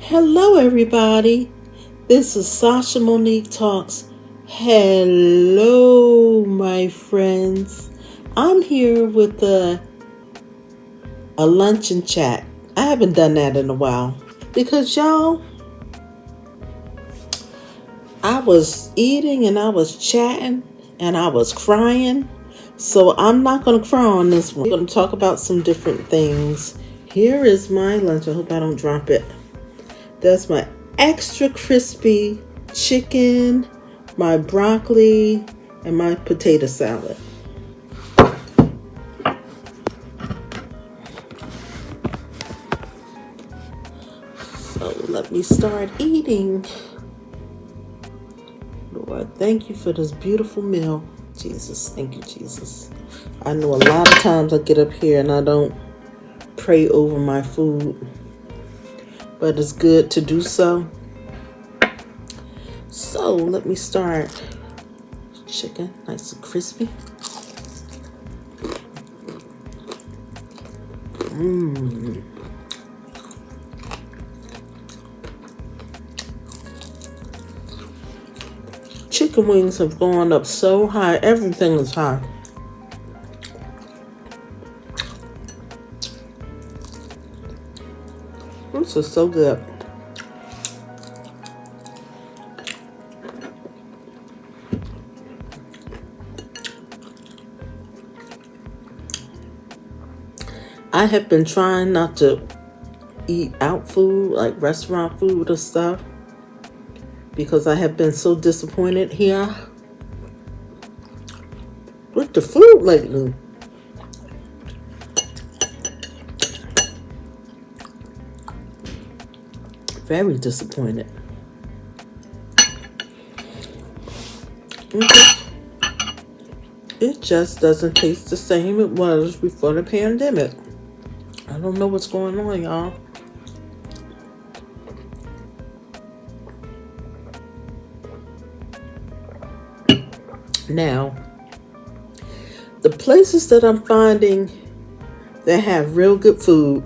Hello everybody, this is SashaMoniqueTalks. Hello my friends. I'm here with a luncheon chat. I haven't done that in a while because y'all, I was eating and I was chatting and I was crying. So I'm not going to cry on this one. I'm going to talk about some different things. Here is my lunch. I hope I don't drop it. That's my extra crispy chicken, my broccoli, and my potato salad. So let me start eating. Lord, thank you for this beautiful meal. Jesus, thank you, Jesus. I know a lot of times I get up here and I don't pray over my food, but it's good to do so. So let me start. Chicken, nice and crispy. Chicken wings have gone up so high. Everything is high. This is so good. I have been trying not to eat out food, like restaurant food or stuff, because I have been so disappointed here with the food lately. Very disappointed. It just doesn't taste the same it was before the pandemic. I don't know what's going on, y'all. Now, the places that I'm finding that have real good food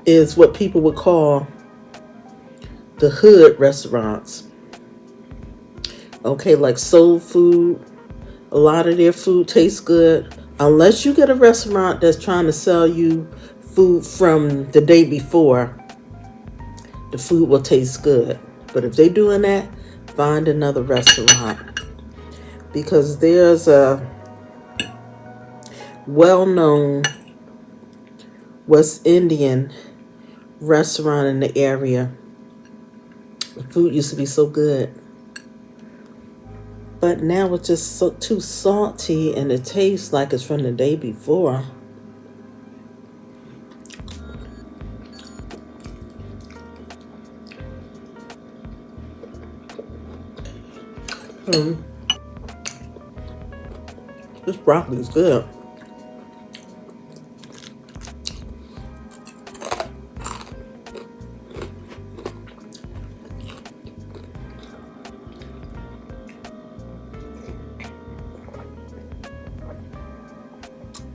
is what people would call the hood restaurants. Okay, like soul food. A lot of their food tastes good. Unless you get a restaurant that's trying to sell you food from the day before, the food will taste good. But if they're doing that, find another restaurant. Because there's a well-known West Indian restaurant in the area. The food used to be so good. But now it's just so too salty and it tastes like it's from the day before. This broccoli is good.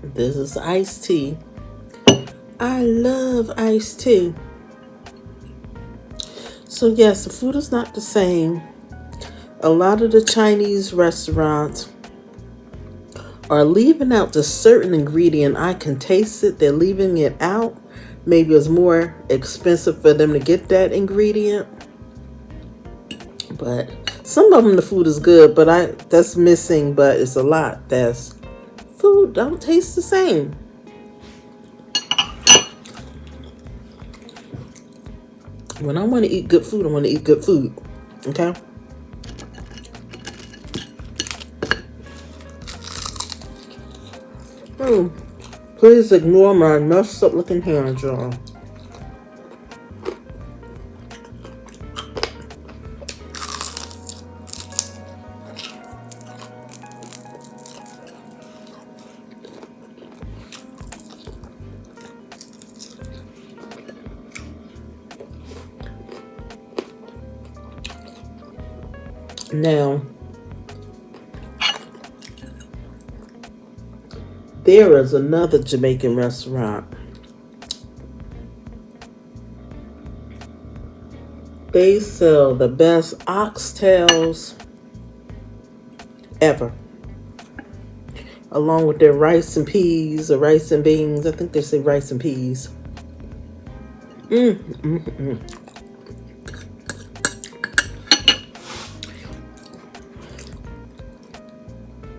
This is iced tea. I love iced tea. So yes, the food is not the same. A lot of the Chinese restaurants are leaving out the certain ingredient. I can taste it. They're leaving it out. Maybe it's more expensive for them to get that ingredient. But some of them, the food is good, but that's missing. But it's a lot that's food don't taste the same. When I want to eat good food, I want to eat good food. Okay? Please ignore my messed up looking hands, y'all. Now, there is another Jamaican restaurant They sell the best oxtails ever, along with their rice and peas or rice and beans. I think they say rice and peas.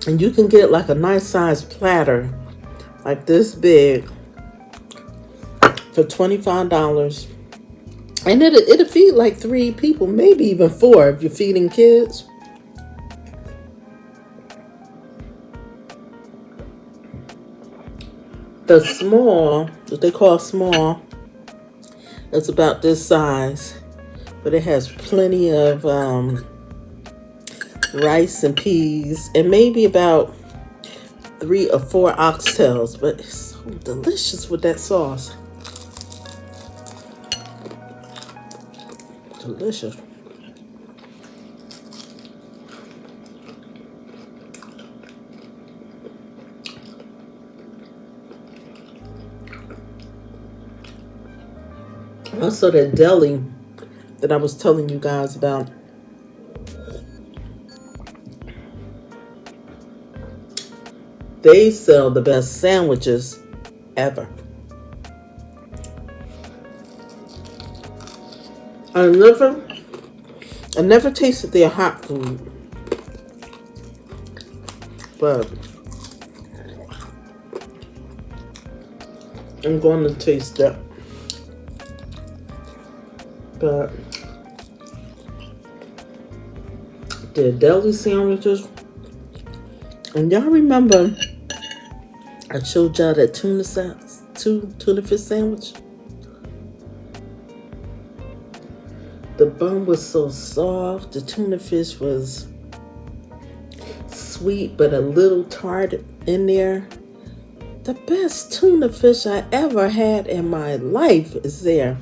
And you can get like a nice sized platter, like this big, for $25. And it'll feed like 3 people, maybe even 4 if you're feeding kids. The small, what they call small, it's about this size, but it has plenty of rice and peas, and maybe about 3 or 4 oxtails. But it's so delicious with that sauce. Delicious. Also, that deli that I was telling you guys about. They sell the best sandwiches ever. I never tasted their hot food, but I'm going to taste that. But their deli sandwiches, and y'all remember I showed y'all that tuna fish sandwich? The bun was so soft. The tuna fish was sweet but a little tart in there. The best tuna fish I ever had in my life is there.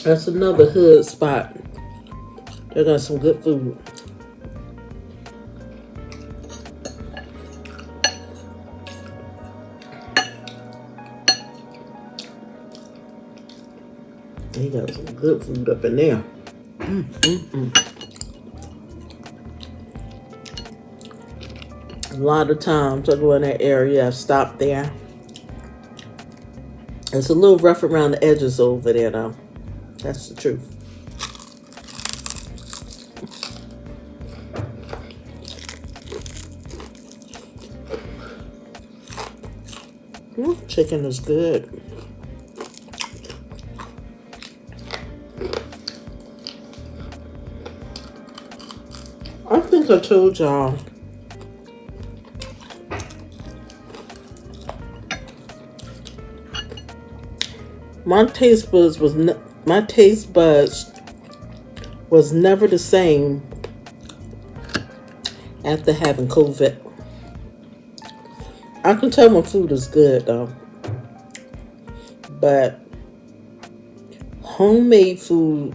That's another hood spot. They got some good food. They got some good food up in there. A lot of times I go in that area, I stop there. It's a little rough around the edges over there though. That's the truth. Chicken is good. I think I told y'all my taste buds was never the same after having COVID. I can tell when food is good though, but homemade food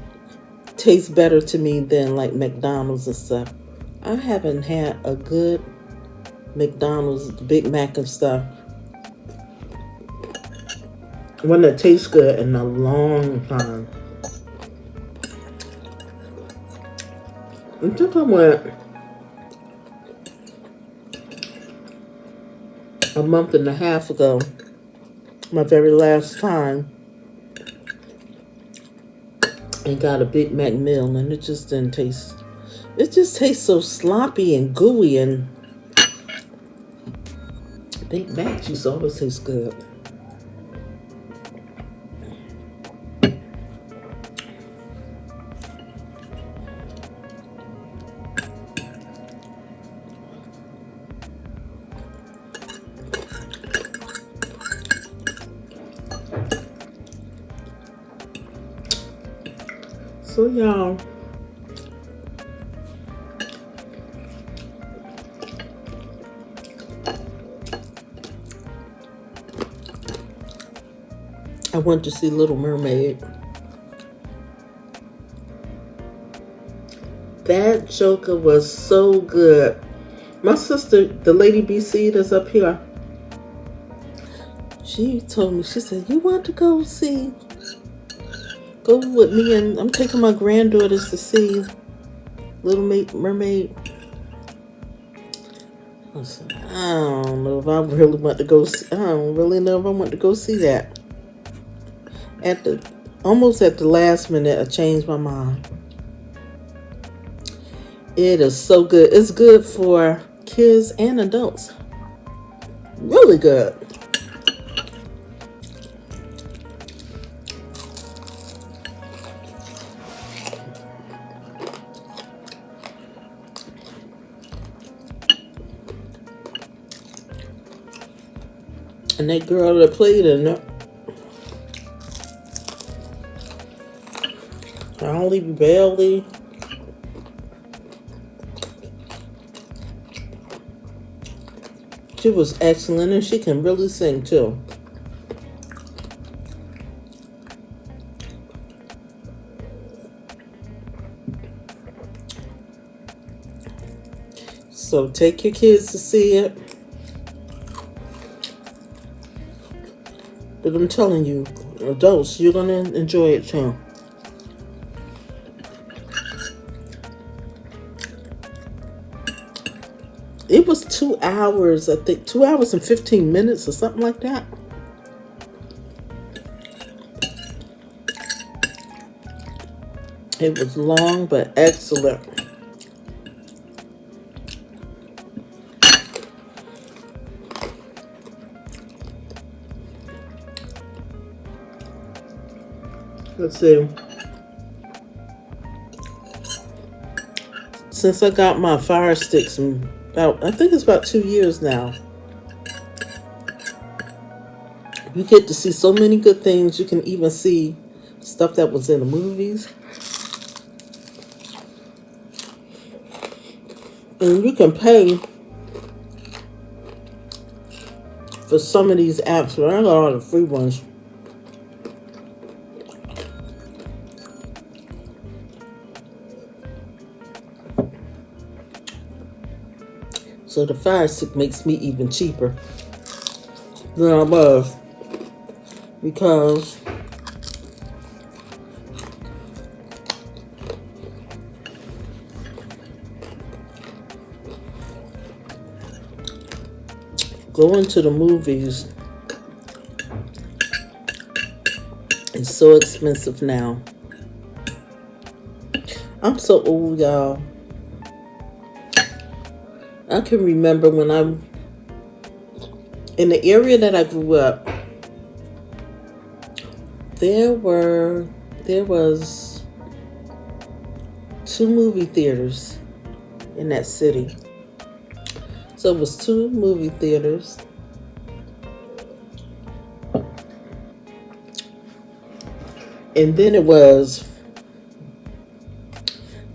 tastes better to me than like McDonald's and stuff. I haven't had a good McDonald's, Big Mac and stuff, one that tastes good in a long time. I think I went a month and a half ago, my very last time, and got a Big Mac meal, and it just didn't taste, it just tastes so sloppy and gooey, and Big Mac used to always taste good. So y'all, I went to see Little Mermaid That joker was so good. My sister, TheLady BC that's up here, she told me, she said, you want to go with me, and I'm taking my granddaughters to see Little Mermaid. I said, I don't know if I really want to go see, I don't really know if I want to go see that. Almost at the last minute, I changed my mind. It is so good. It's good for kids and adults. Really good. And that girl that played in it, Halle Bailey. She was excellent, and she can really sing too. So take your kids to see it. But I'm telling you, adults, you're going to enjoy it too. It was 2 hours, I think 2 hours and 15 minutes or something like that. It was long but excellent. Let's see. Since I got my fire sticks, I think it's about 2 years now. You get to see so many good things. You can even see stuff that was in the movies. And you can pay for some of these apps, but I got all the free ones. So the fire stick makes me even cheaper than I was, because going to the movies is so expensive now. I'm so old, y'all. I can remember when I'm in the area that I grew up, there was 2 movie theaters in that city. So it was 2 movie theaters. And then it was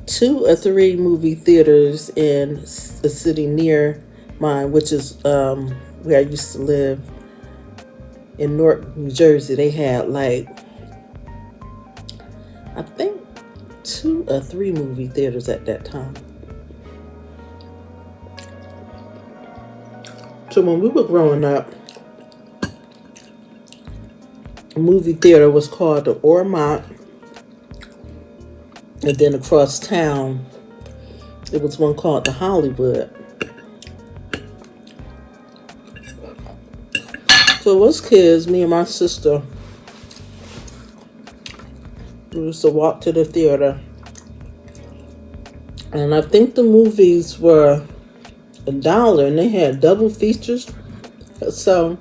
2 or 3 movie theaters in a city near mine, which is where I used to live in Newark, New Jersey. They had like, I think 2 or 3 movie theaters at that time. So when we were growing up, a movie theater was called the Ormont. And then across town, it was one called the Hollywood. So us kids, me and my sister, we used to walk to the theater. And I think the movies were $1, and they had double features. So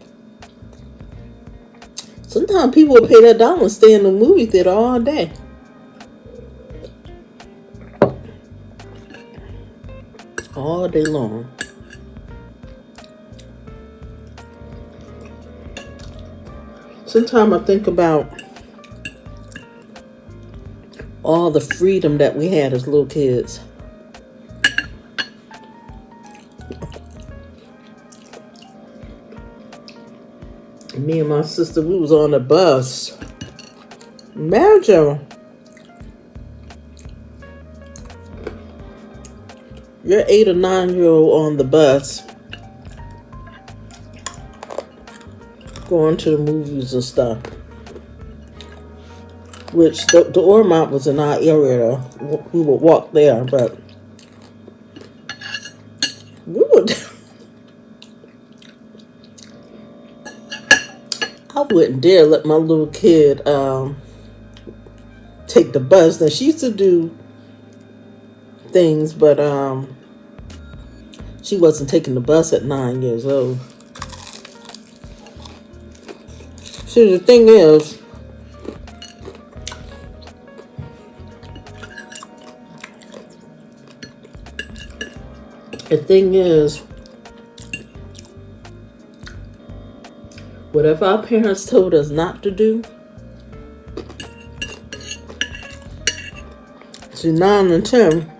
sometimes people would pay that $1 and stay in the movie theater all day. All day long. Sometimes I think about all the freedom that we had as little kids. Me and my sister, we was on a bus. Imagine your 8 or 9-year-old on the bus going to the movies and stuff, which the Ormont was in our area, though. We would walk there, but we would. I wouldn't dare let my little kid take the bus. Now, she used to do things, but she wasn't taking the bus at 9 years old. See, the thing is, whatever our parents told us not to do, see, 9 and 10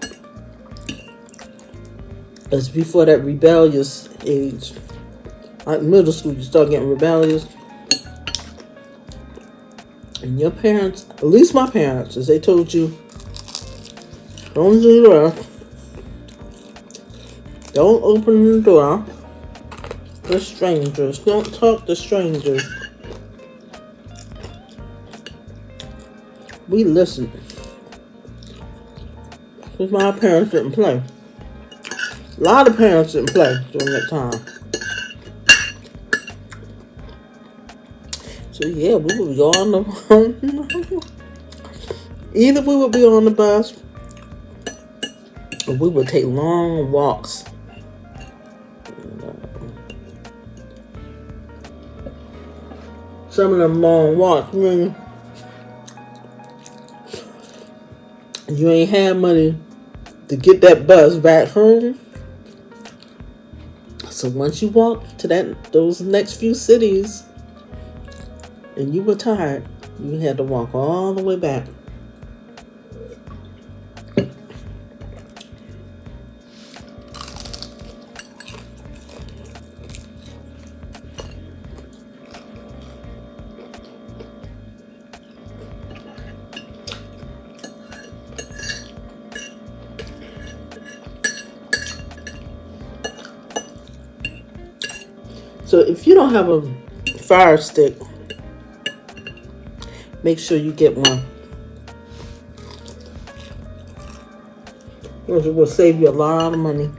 is before that rebellious age. Like middle school, you start getting rebellious. And your parents, at least my parents, as they told you, don't do that. Don't open the door to strangers. Don't talk to strangers. We listened. Because my parents didn't play. A lot of parents didn't play during that time. So yeah, we would go on the either we would be on the bus or we would take long walks. Some of them long walks, I mean, you ain't have money to get that bus back home. So once you walk to those next few cities and you were tired, you had to walk all the way back. So if you don't have a fire stick, make sure you get one. It will save you a lot of money.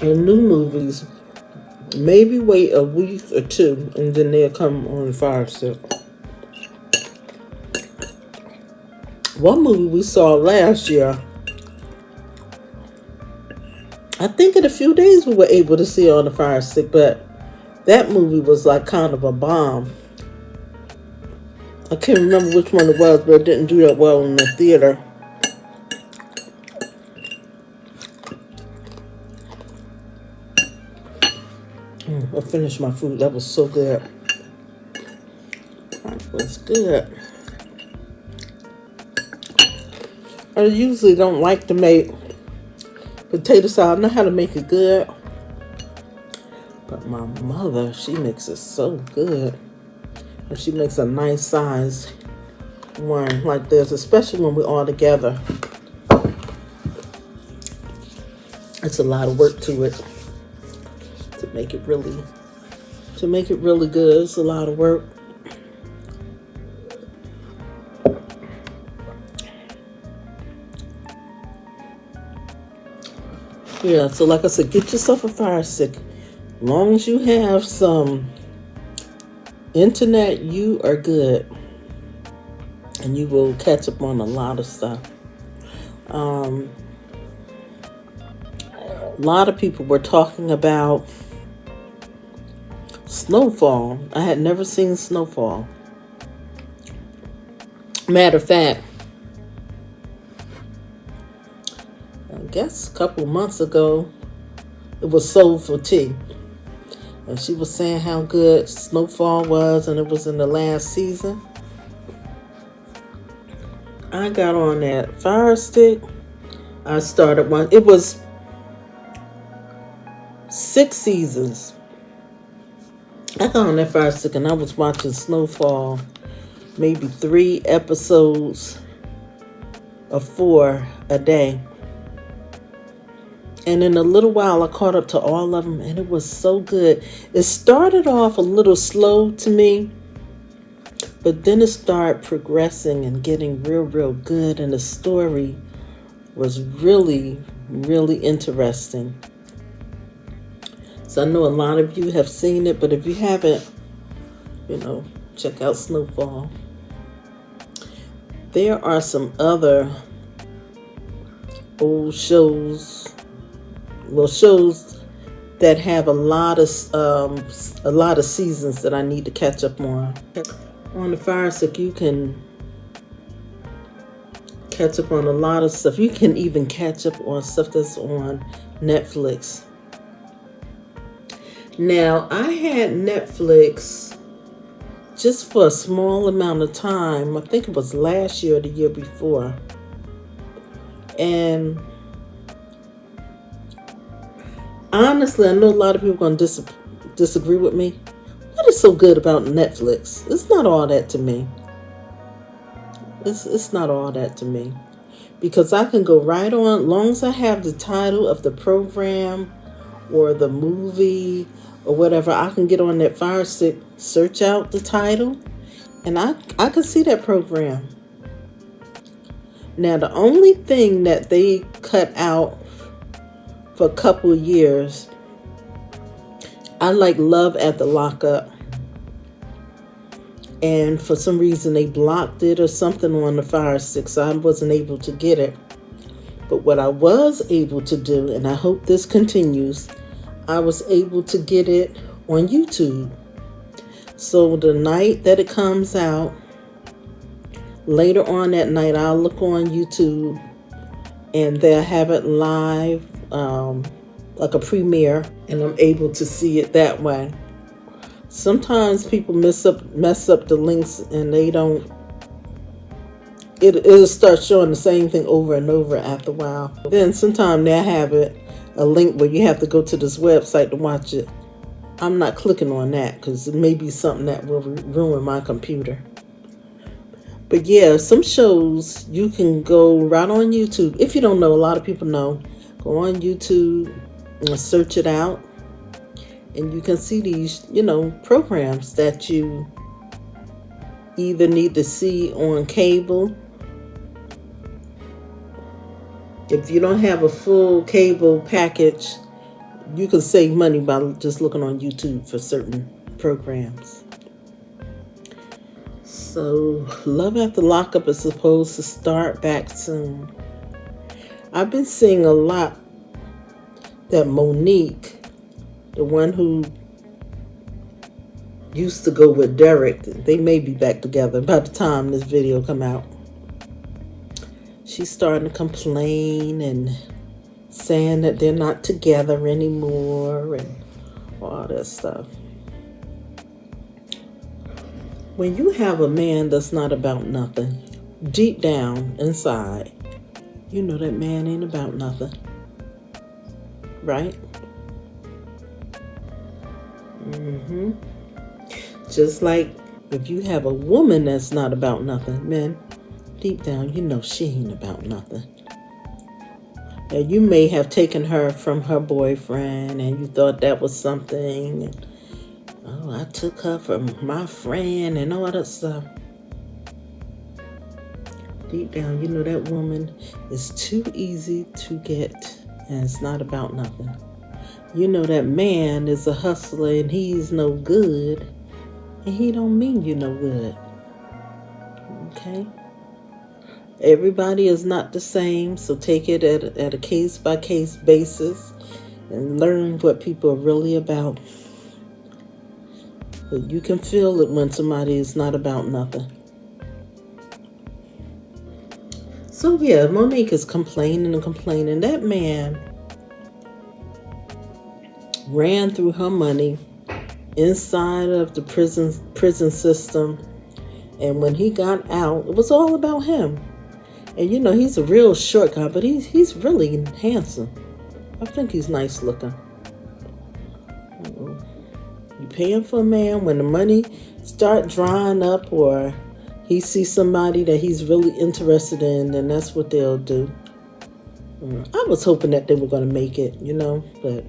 And new movies, maybe wait a week or two and then they'll come on fire stick. One movie we saw last year, I think in a few days we were able to see it on the fire stick, but that movie was like kind of a bomb. I can't remember which one it was, but it didn't do that well in the theater. I finished my food. That was so good. That was good. I usually don't like to make potato salad. I know how to make it good. But my mother, she makes it so good. And she makes a nice size one like this, especially when we're all together. It's a lot of work to it to make it really good. It's a lot of work. Yeah, so like I said, get yourself a fire stick. As long as you have some internet, you are good. And you will catch up on a lot of stuff. A lot of people were talking about snowfall. I had never seen snowfall. Matter of fact, I guess a couple of months ago, it was SoulfulT. And she was saying how good snowfall was, and it was in the last season. I got on that fire stick. I started one. It was 6 seasons. I got on that fire stick and I was watching snowfall maybe 3 episodes of 4 a day. And in a little while, I caught up to all of them, and it was so good. It started off a little slow to me, but then it started progressing and getting real good, and the story was really interesting. So I know a lot of you have seen it, but if you haven't, check out Snowfall. There are some other old shows, shows that have a lot of seasons that I need to catch up on. On the Firestick, you can catch up on a lot of stuff. You can even catch up on stuff that's on Netflix. Now, I had Netflix just for a small amount of time. I think it was last year or the year before. And honestly, I know a lot of people are going to disagree with me. What is so good about Netflix? It's not all that to me. It's not all that to me. Because I can go right on, as long as I have the title of the program or the movie or whatever, I can get on that Firestick, search out the title, and I can see that program. Now, the only thing that they cut out for a couple of years, I like Love at the Lockup. And for some reason, they blocked it or something on the Firestick, so I wasn't able to get it. But what I was able to do, and I hope this continues, I was able to get it on YouTube. So the night that it comes out, later on that night, I'll look on YouTube and they'll have it live, like a premiere, and I'm able to see it that way. Sometimes people mess up the links and they don't, it'll start showing the same thing over and over after a while. Then sometimes they'll have it, a link where you have to go to this website to watch it. I'm not clicking on that because it may be something that will ruin my computer. But yeah, some shows you can go right on YouTube. If you don't know, a lot of people know. Go on YouTube and search it out. And you can see these, programs that you either need to see on cable. If you don't have a full cable package, you can save money by just looking on YouTube for certain programs. So, Love at the Lockup is supposed to start back soon. I've been seeing a lot that Monique, the one who used to go with Derek, they may be back together by the time this video come out. She's starting to complain and saying that they're not together anymore and all that stuff. When you have a man that's not about nothing, deep down inside, you know that man ain't about nothing. Right? Just like if you have a woman that's not about nothing, man, deep down, you know she ain't about nothing. And you may have taken her from her boyfriend and you thought that was something. And, oh, I took her from my friend and all that stuff. Deep down, you know that woman is too easy to get and it's not about nothing. You know that man is a hustler and he's no good and he don't mean you no good. Okay? Everybody is not the same, so take it at a case-by-case basis and learn what people are really about. But you can feel it when somebody is not about nothing. So yeah, Monique is complaining and complaining. That man ran through her money inside of the prison system. And when he got out, it was all about him. And you know, he's a real short guy, but he's really handsome. I think he's nice looking. You paying for a man when the money start drying up or he sees somebody that he's really interested in, then that's what they'll do. I was hoping that they were going to make it, you know, but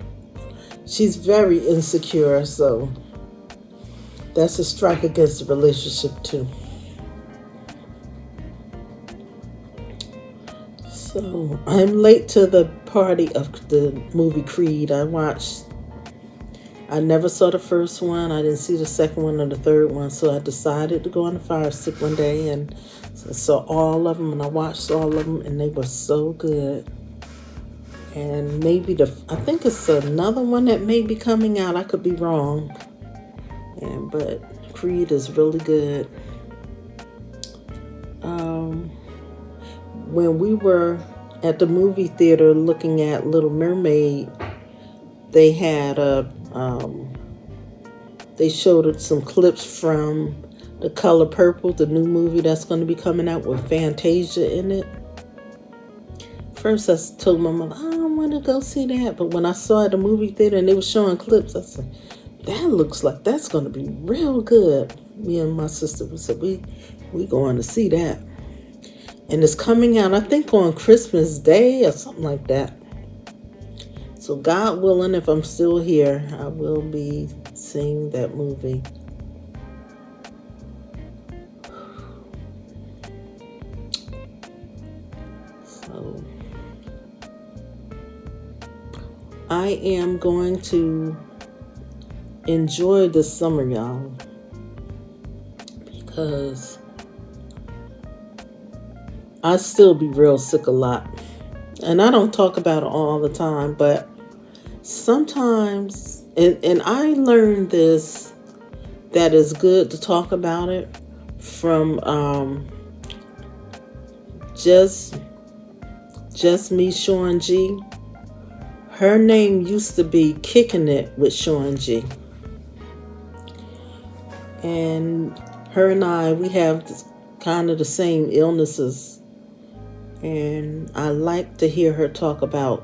she's very insecure, so that's a strike against the relationship too. So I'm late to the party of the movie Creed. I never saw the first one. I didn't see the second one or the third one, so I decided to go on the Firestick one day, and I saw all of them, and I watched all of them, and they were so good. And maybe I think it's another one that may be coming out. I could be wrong. But Creed is really good. When we were at the movie theater looking at Little Mermaid, they had they showed some clips from The Color Purple, the new movie that's going to be coming out with Fantasia in it. First, I told my mother, I don't want to go see that. But when I saw it at the movie theater and they were showing clips, I said, that looks like that's going to be real good. Me and my sister, we said, we going to see that. And it's coming out, I think, on Christmas Day or something like that. So God willing, if I'm still here, I will be seeing that movie. So I am going to enjoy this summer, y'all, because I still be real sick a lot. And I don't talk about it all the time, but sometimes, and I learned this, that it's good to talk about it from Just Me Sean G. Her name used to be Kicking It with Sean G. And her and I, we have kind of the same illnesses. And I like to hear her talk about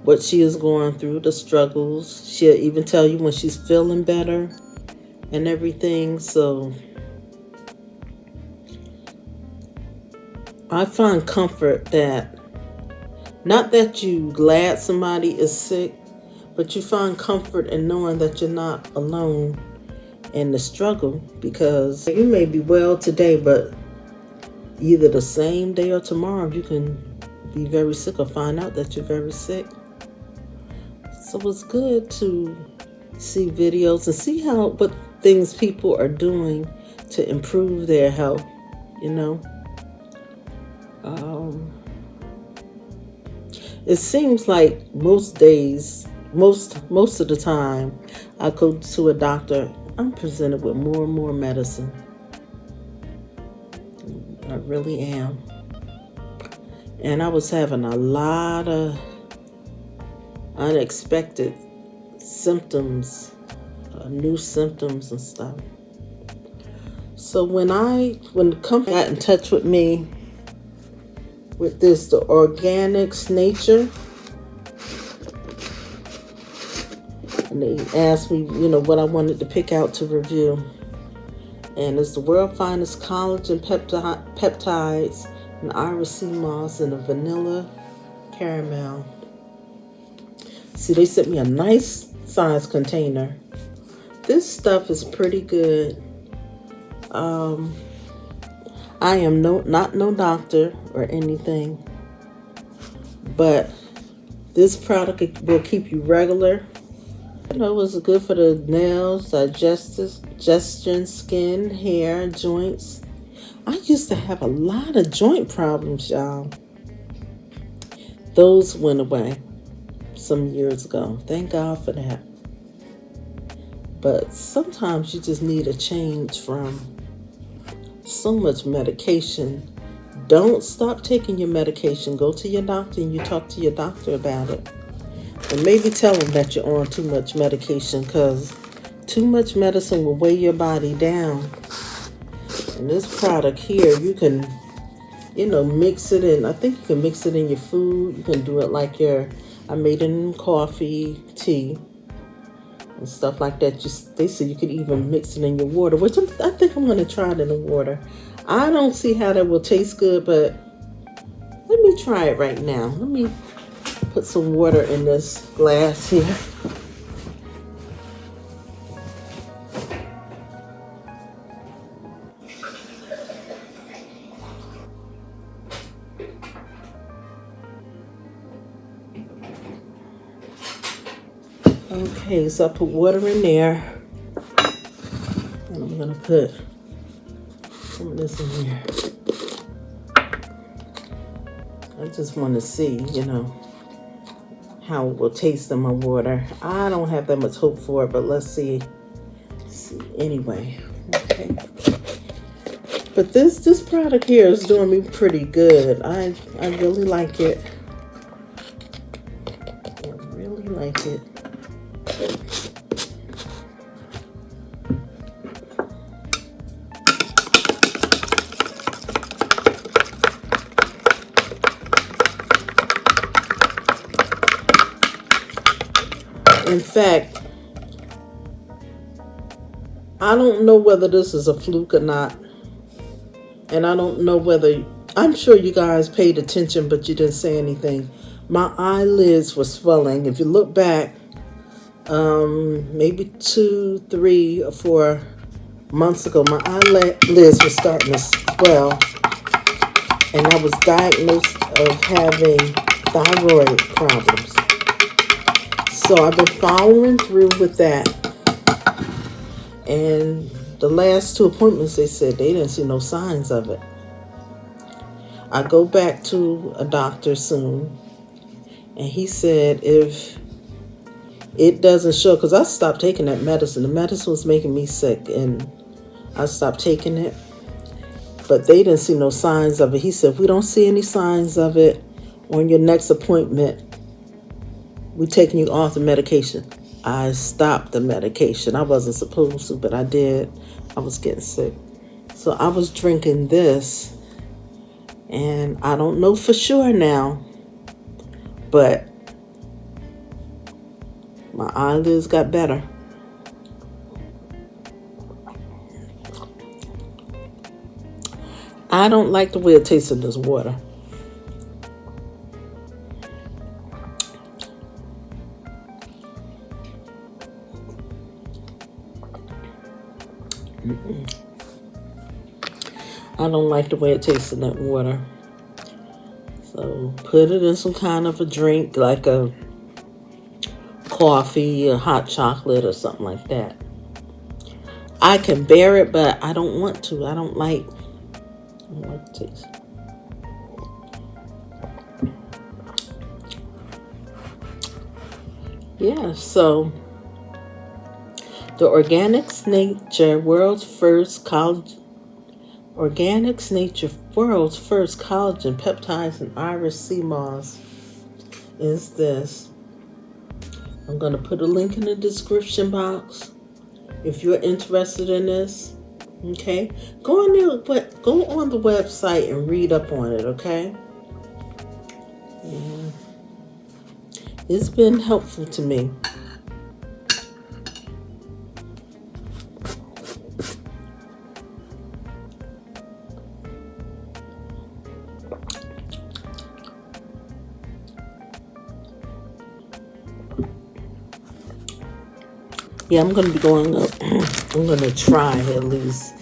what she is going through, the struggles. She'll even tell you when she's feeling better and everything. So I find comfort that, not that you glad somebody is sick, but you find comfort in knowing that you're not alone in the struggle, because you may be well today, but either the same day or tomorrow you can be very sick or find out that you're very sick. So it's good to see videos and see what things people are doing to improve their health, you know. It seems like most days, most of the time, I go to a doctor, I'm presented with more and more medicine. I really am. And I was having a lot of unexpected symptoms, new symptoms and stuff. So when the company got in touch with me with this, the Organics Nature, and they asked me, you know, what I wanted to pick out to review. And it's the world's finest collagen peptides and iris sea moss and a vanilla caramel. See, they sent me a nice size container. This stuff is pretty good. I am not no doctor or anything, but this product will keep you regular. You know, it's good for the nails, digestion, skin, hair, joints. I used to have a lot of joint problems, y'all. Those went away some years ago. Thank God for that. But sometimes you just need a change from so much medication. Don't stop taking your medication. Go to your doctor and you talk to your doctor about it. And maybe tell them that you're on too much medication, because too much medicine will weigh your body down. And this product here, you can, you know, mix it in. I think you can mix it in your food. You can do it like I made it in coffee, tea. and stuff like that. They say you could even mix it in your water, which I think I'm going to try it in the water. I don't see how that will taste good, but let me try it right now. Let me put some water in this glass here. Okay, so I put water in there, and I'm gonna put some of this in here. I just want to see, how it will taste in my water. I don't have that much hope for it, but let's see. Anyway, okay. But this product here is doing me pretty good. I really like it. I really like it. In fact, I don't know whether this is a fluke or not. And I don't know whether, I'm sure you guys paid attention, but you didn't say anything. My eyelids were swelling. If you look back, maybe 2, 3, or 4 months ago, my eyelids were starting to swell. And I was diagnosed of having thyroid problems. So I've been following through with that. And the last 2 appointments, they said they didn't see no signs of it. I go back to a doctor soon, and he said if it doesn't show, because I stopped taking that medicine. The medicine was making me sick, and I stopped taking it. But they didn't see no signs of it. He said, if we don't see any signs of it on your next appointment, we're taking you off the medication. I stopped the medication. I wasn't supposed to, but I did. I was getting sick. So I was drinking this, and I don't know for sure now, but my eyelids got better. I don't like the way it tastes in this water. I don't like the way it tastes in that water. So put it in some kind of a drink, like a coffee, a hot chocolate, or something like that. I can bear it, but I don't want to. I don't like the taste. Yeah, so the Organics Nature World's First Collagen Peptides and Iris Sea Moss is this. I'm going to put a link in the description box if you're interested in this. Okay, go on the website and read up on it. Okay, yeah. It's been helpful to me. Yeah, I'm going to be going up. I'm going to try at least.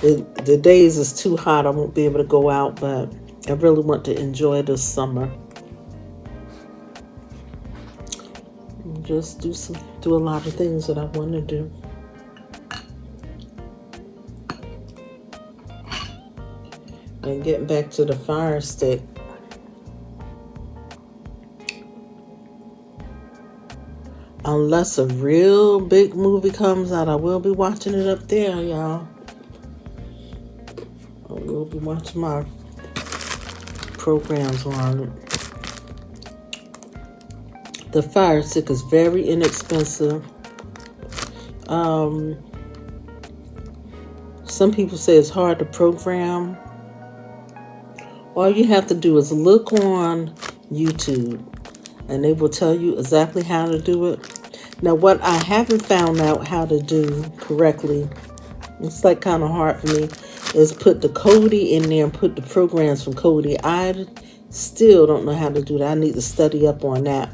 The days is too hot. I won't be able to go out, but I really want to enjoy this summer. Just do a lot of things that I want to do. And getting back to the Firestick. Unless a real big movie comes out, I will be watching it up there, y'all. I will be watching my programs on it. The Firestick is very inexpensive. Some people say it's hard to program. All you have to do is look on YouTube, and they will tell you exactly how to do it. Now, what I haven't found out how to do correctly, it's like kind of hard for me, is put the Kodi in there and put the programs from Kodi. I still don't know how to do that. I need to study up on that,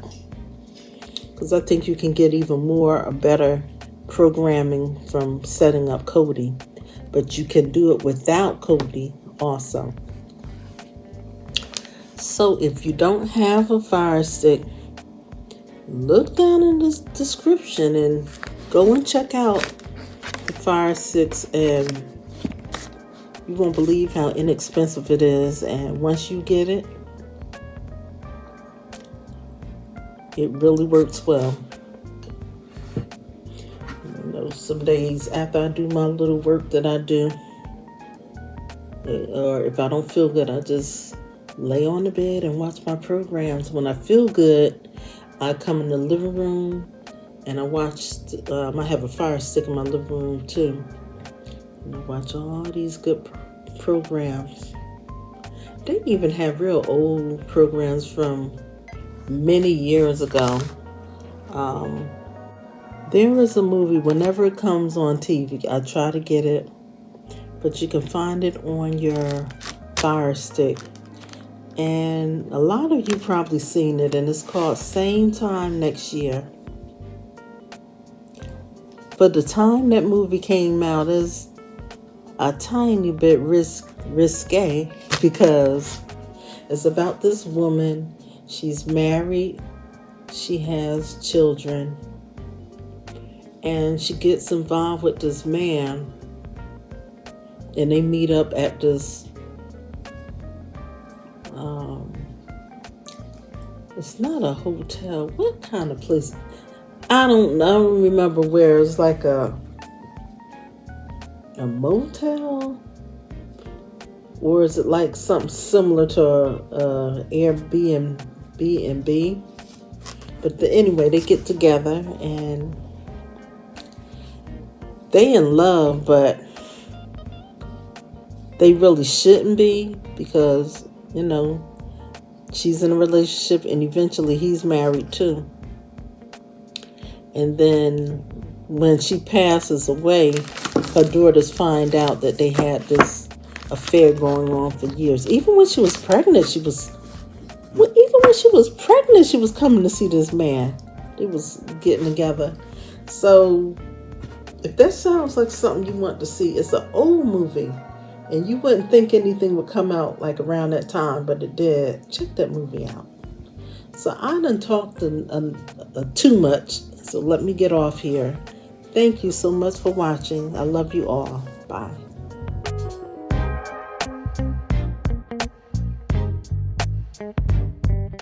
because I think you can get even more or better programming from setting up Kodi, but you can do it without Kodi also. So if you don't have a Fire Stick, look down in the description and go and check out the Fire Sticks, and you won't believe how inexpensive it is. And once you get it, it really works well. You know, some days after I do my little work that I do, or if I don't feel good, I just lay on the bed and watch my programs. When I feel good, I come in the living room and I watch, I have a Fire Stick in my living room too. And I watch all these good programs. They even have real old programs from many years ago. There is a movie, whenever it comes on TV, I try to get it, but you can find it on your Fire Stick. And a lot of you probably seen it, and it's called Same Time Next Year. But the time that movie came out is a tiny bit risque, because it's about this woman. She's married, she has children, and she gets involved with this man, and they meet up at this it's not a hotel. What kind of place? I don't remember where. It's like a motel, or is it like something similar to Airbnb? But anyway, they get together and they in love, but they really shouldn't be, because, you know, she's in a relationship and eventually he's married too. And then when she passes away, her daughters find out that they had this affair going on for years. Even when she was pregnant, she was coming to see this man. They was getting together. So if that sounds like something you want to see, it's an old movie. And you wouldn't think anything would come out like around that time, but it did. Check that movie out. So I done talked too much, so let me get off here. Thank you so much for watching. I love you all. Bye.